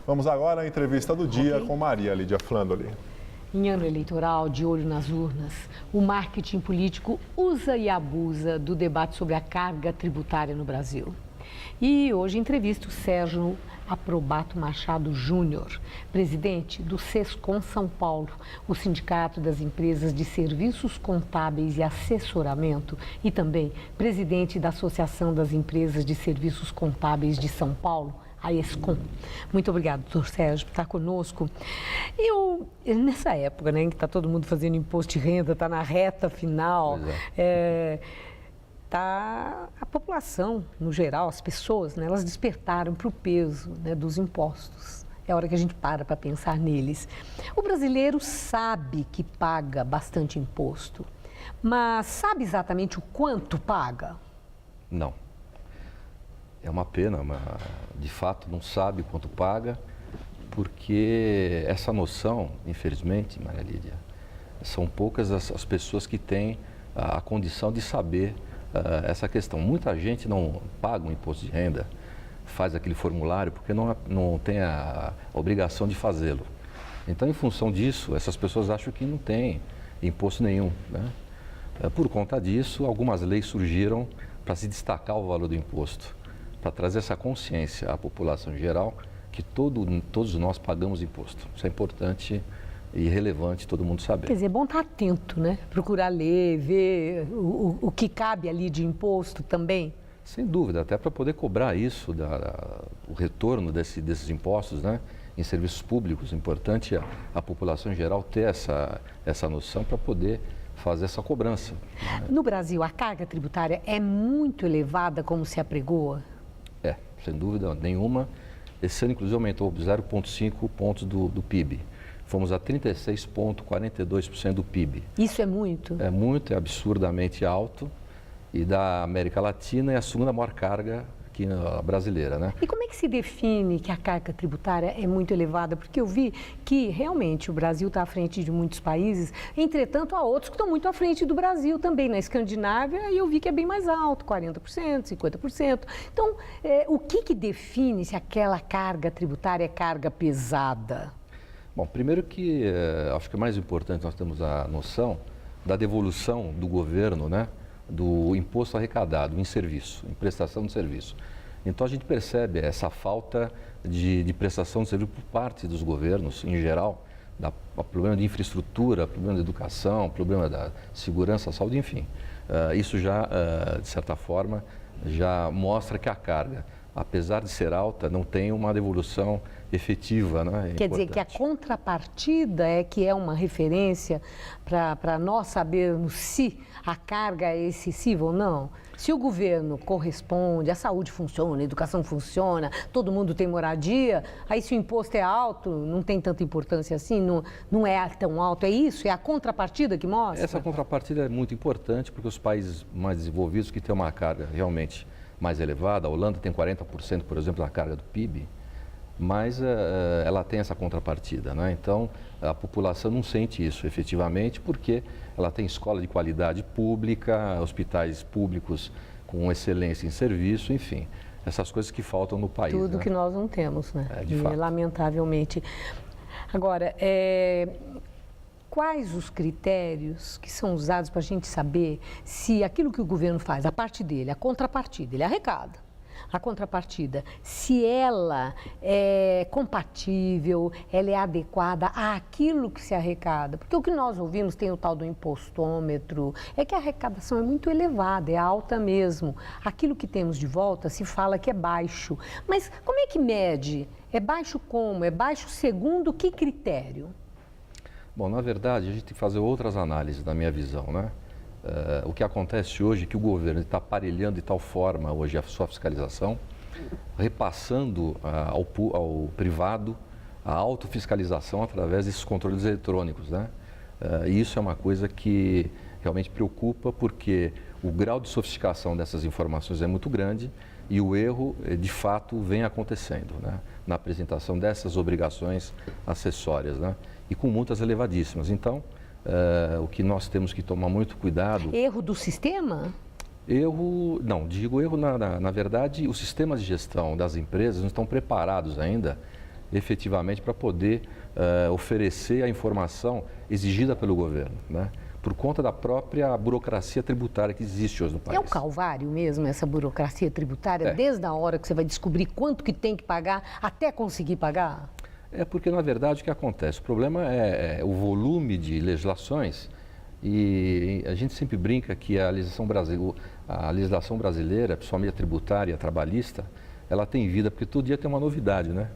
Vamos agora à entrevista do dia com Maria Lídia Flandoli. Em ano eleitoral, de olho nas urnas, o marketing político usa e abusa do debate sobre a carga tributária no Brasil. E hoje entrevisto o Sérgio Aprobato Machado Júnior, presidente do Sescom São Paulo, o Sindicato das Empresas de Serviços Contábeis e Assessoramento, e também presidente da Associação das Empresas de Serviços Contábeis de São Paulo, a ESCOM. Muito obrigado, doutor Sérgio, por estar conosco. Nessa época, né, em que está todo mundo fazendo imposto de renda, está na reta final, a população, no geral, as pessoas, né, elas despertaram para o peso, né, dos impostos. É a hora que a gente para pensar neles. O brasileiro sabe que paga bastante imposto, mas sabe exatamente o quanto paga? Não. É uma pena, mas de fato não sabe quanto paga, porque essa noção, infelizmente, Maria Lídia, são poucas as pessoas que têm a condição de saber essa questão. Muita gente não paga um imposto de renda, faz aquele formulário porque não tem a obrigação de fazê-lo. Então, em função disso, essas pessoas acham que não tem imposto nenhum, né? Por conta disso, algumas leis surgiram para se destacar o valor do imposto, para trazer essa consciência à população em geral que todos nós pagamos imposto. Isso é importante e relevante todo mundo saber. Quer dizer, é bom estar atento, né? Procurar ler, ver o que cabe ali de imposto também. Sem dúvida, até para poder cobrar isso, o retorno desses impostos, né, em serviços públicos. É importante a população em geral ter essa noção para poder fazer essa cobrança. No Brasil, a carga tributária é muito elevada, como se apregoa? Sem dúvida nenhuma. Esse ano, inclusive, aumentou 0,5 pontos do PIB. Fomos a 36,42% do PIB. Isso é muito? É muito, é absurdamente alto. E da América Latina é a segunda maior carga aqui brasileira, né? E como é que se define que a carga tributária é muito elevada? Porque eu vi que realmente o Brasil está à frente de muitos países, entretanto há outros que estão muito à frente do Brasil também. Na Escandinávia eu vi que é bem mais alto, 40%, 50%. Então, o que define se aquela carga tributária é carga pesada? Bom, primeiro que acho que é mais importante nós temos a noção da devolução do governo, né, do imposto arrecadado em serviço, em prestação de serviço. Então a gente percebe essa falta de prestação de serviço por parte dos governos em geral, problema de infraestrutura, problema de educação, problema da segurança, saúde, enfim. Isso já, de certa forma, já mostra que a carga, apesar de ser alta, não tem uma devolução efetiva, né? Quer dizer que a contrapartida é que é uma referência para nós sabermos se a carga é excessiva ou não? Se o governo corresponde, a saúde funciona, a educação funciona, todo mundo tem moradia, aí se o imposto é alto, não tem tanta importância assim, não é tão alto, é isso? É a contrapartida que mostra? Essa contrapartida é muito importante porque os países mais desenvolvidos que têm uma carga realmente mais elevada, a Holanda tem 40%, por exemplo, da carga do PIB, mas ela tem essa contrapartida, né? Então a população não sente isso efetivamente porque ela tem escola de qualidade pública, hospitais públicos com excelência em serviço, enfim, essas coisas que faltam no país. Tudo, né? Que nós não temos, né? De fato. Lamentavelmente. Agora, quais os critérios que são usados para a gente saber se aquilo que o governo faz, a parte dele, a contrapartida, ele arrecada. A contrapartida, se ela é compatível, ela é adequada àquilo que se arrecada. Porque o que nós ouvimos, tem o tal do impostômetro, é que a arrecadação é muito elevada, é alta mesmo. Aquilo que temos de volta se fala que é baixo. Mas como é que mede? É baixo como? É baixo segundo que critério? Bom, na verdade, a gente tem que fazer outras análises, na minha visão, né? O que acontece hoje é que o governo está aparelhando de tal forma hoje a sua fiscalização, repassando ao privado a autofiscalização através desses controles eletrônicos, né? E isso é uma coisa que realmente preocupa porque o grau de sofisticação dessas informações é muito grande e o erro, de fato, vem acontecendo, né? Na apresentação dessas obrigações acessórias, né? E com multas elevadíssimas. Então, o que nós temos que tomar muito cuidado... Erro do sistema? Erro, não, digo erro na verdade, os sistemas de gestão das empresas não estão preparados ainda efetivamente para poder oferecer a informação exigida pelo governo, né? Por conta da própria burocracia tributária que existe hoje no país. É um calvário mesmo essa burocracia tributária, desde a hora que você vai descobrir quanto que tem que pagar até conseguir pagar? É porque, na verdade, o que acontece? O problema é o volume de legislações e a gente sempre brinca que a legislação brasileira, principalmente a tributária, a trabalhista, ela tem vida, porque todo dia tem uma novidade, né?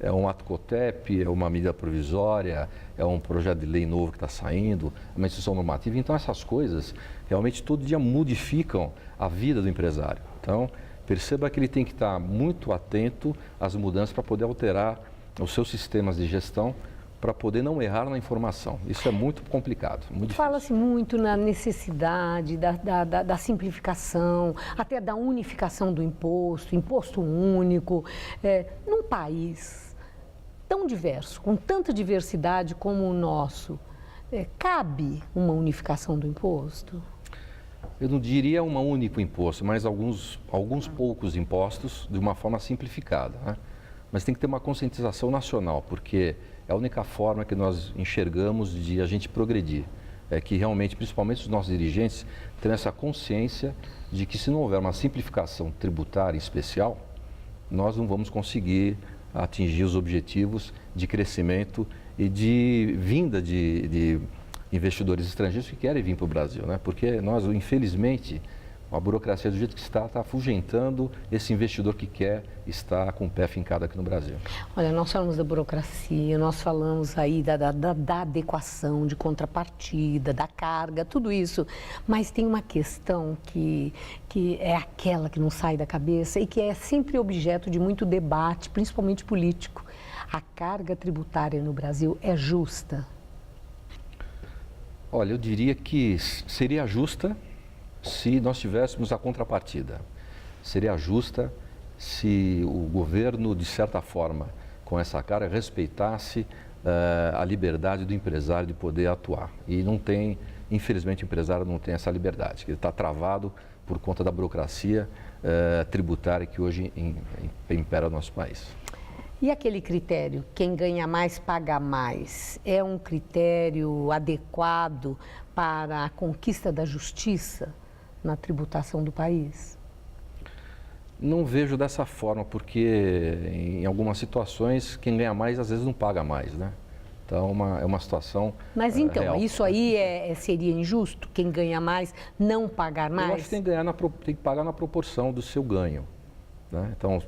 É um ato COTEP, é uma medida provisória, é um projeto de lei novo que está saindo, uma instituição normativa. Então, essas coisas realmente todo dia modificam a vida do empresário. Então, perceba que ele tem que estar muito atento às mudanças para poder alterar os seus sistemas de gestão, para poder não errar na informação. Isso é muito complicado, muito difícil. Fala-se muito na necessidade da simplificação, até da unificação do imposto único. Num país tão diverso, com tanta diversidade como o nosso, cabe uma unificação do imposto? Eu não diria um único imposto, mas alguns poucos impostos de uma forma simplificada, né? Mas tem que ter uma conscientização nacional, porque é a única forma que nós enxergamos de a gente progredir. É que realmente, principalmente os nossos dirigentes, tenham essa consciência de que se não houver uma simplificação tributária especial, nós não vamos conseguir atingir os objetivos de crescimento e de vinda de investidores estrangeiros que querem vir para o Brasil, né? Porque nós, infelizmente, a burocracia do jeito que está afugentando esse investidor que quer estar com o pé fincado aqui no Brasil. Olha, nós falamos da burocracia, nós falamos aí da adequação, de contrapartida, da carga, tudo isso. Mas tem uma questão que é aquela que não sai da cabeça e que é sempre objeto de muito debate, principalmente político. A carga tributária no Brasil é justa? Olha, eu diria que seria justa se nós tivéssemos a contrapartida. Seria justa se o governo, de certa forma, com essa carga, respeitasse a liberdade do empresário de poder atuar. E não tem, infelizmente, o empresário não tem essa liberdade, que ele está travado por conta da burocracia tributária que hoje impera no nosso país. E aquele critério, quem ganha mais paga mais, é um critério adequado para a conquista da justiça na tributação do país? Não vejo dessa forma, porque em algumas situações quem ganha mais às vezes não paga mais, né? Então é uma situação Mas então, real. Isso aí seria injusto? Quem ganha mais não pagar mais? Eu acho que tem que pagar na proporção do seu ganho, né? Então,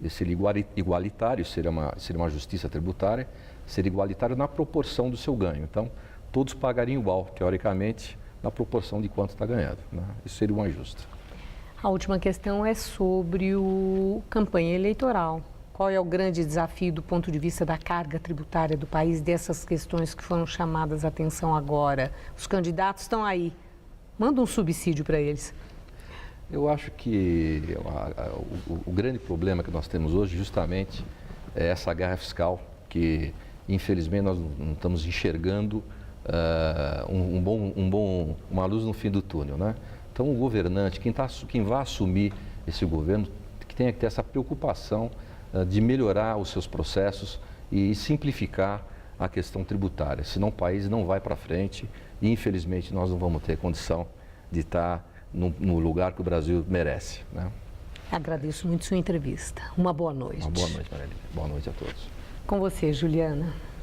seria igualitário, seria uma justiça tributária, seria igualitário na proporção do seu ganho. Então, todos pagariam igual, teoricamente, na proporção de quanto está ganhando, né? Isso seria o mais justo. A última questão é sobre a campanha eleitoral. Qual é o grande desafio do ponto de vista da carga tributária do país, dessas questões que foram chamadas a atenção agora? Os candidatos estão aí. Manda um subsídio para eles. Eu acho que o grande problema que nós temos hoje justamente é essa guerra fiscal que, infelizmente, nós não estamos enxergando uma luz no fim do túnel, né? Então, o governante, quem vai assumir esse governo, que tenha que ter essa preocupação de melhorar os seus processos e simplificar a questão tributária. Senão o país não vai para frente e, infelizmente, nós não vamos ter condição de estar no lugar que o Brasil merece, né? Agradeço muito sua entrevista. Uma boa noite. Uma boa noite, Maria Lídia. Boa noite a todos. Com você, Juliana.